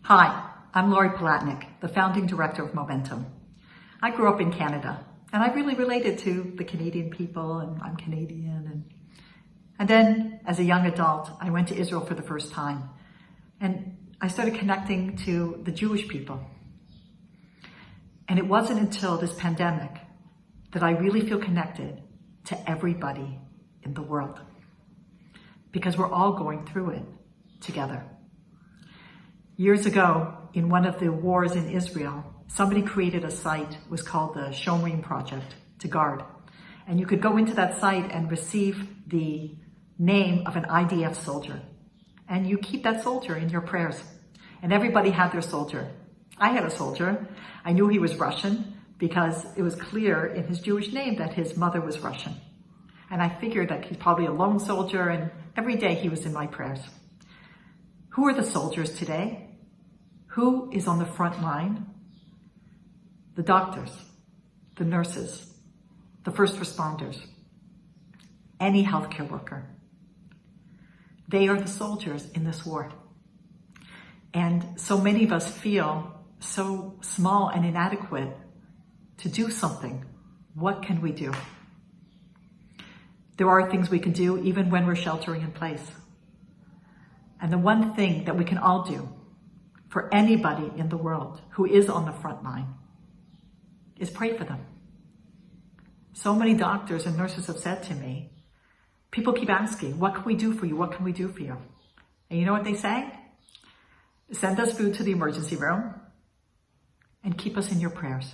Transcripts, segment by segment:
Hi, I'm Lori Palatnik, the founding director of Momentum. I grew up in Canada, and I really related to the Canadian people, and I'm Canadian. And then, as a young adult, I went to Israel for the first time, and I started connecting to the Jewish people. And it wasn't until this pandemic that I really feel connected to everybody in the world, because we're all going through it together. Years ago, in one of the wars in Israel, somebody created a site, it was called the Shomrim Project, to guard. And you could go into that site and receive the name of an IDF soldier. And you keep that soldier in your prayers. And everybody had their soldier. I had a soldier. I knew he was Russian because it was clear in his Jewish name that his mother was Russian. And I figured that he's probably a lone soldier, and every day he was in my prayers. Who are the soldiers today? Who is on the front line? The doctors, the nurses, the first responders, any healthcare worker. They are the soldiers in this war. And so many of us feel so small and inadequate to do something. What can we do? There are things we can do even when we're sheltering in place. And the one thing that we can all do for anybody in the world who is on the front line is pray for them. So many doctors and nurses have said to me, people keep asking, what can we do for you? What can we do for you? And you know what they say? Send us food to the emergency room and keep us in your prayers.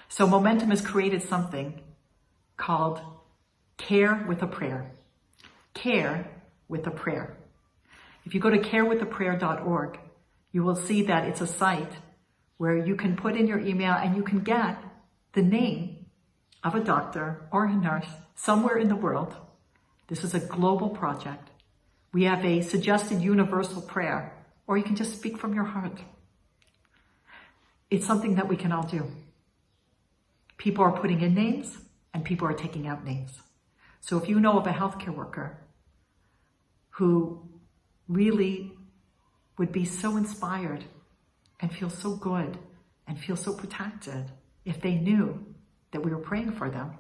So Momentum has created something called Care with a Prayer. Care with a Prayer. If you go to carewithaprayer.org, you will see that it's a site where you can put in your email and you can get the name of a doctor or a nurse somewhere in the world. This is a global project. We have a suggested universal prayer, or you can just speak from your heart. It's something that we can all do. People are putting in names and people are taking out names. So if you know of a healthcare worker who really would be so inspired and feel so good and feel so protected if they knew that we were praying for them,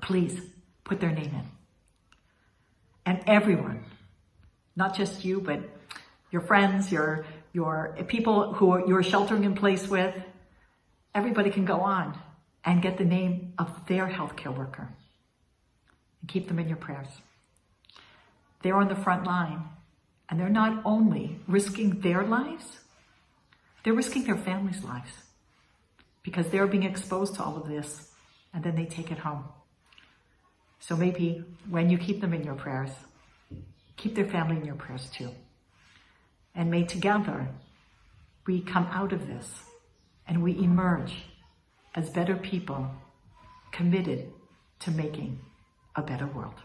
please put their name in. And everyone, not just you, but your friends, your people who you're sheltering in place with, everybody can go on and get the name of their healthcare worker and keep them in your prayers. They're on the front line, and they're not only risking their lives, they're risking their families' lives because they're being exposed to all of this, and then they take it home. So maybe when you keep them in your prayers, keep their family in your prayers too. And may together we come out of this and we emerge as better people committed to making a better world.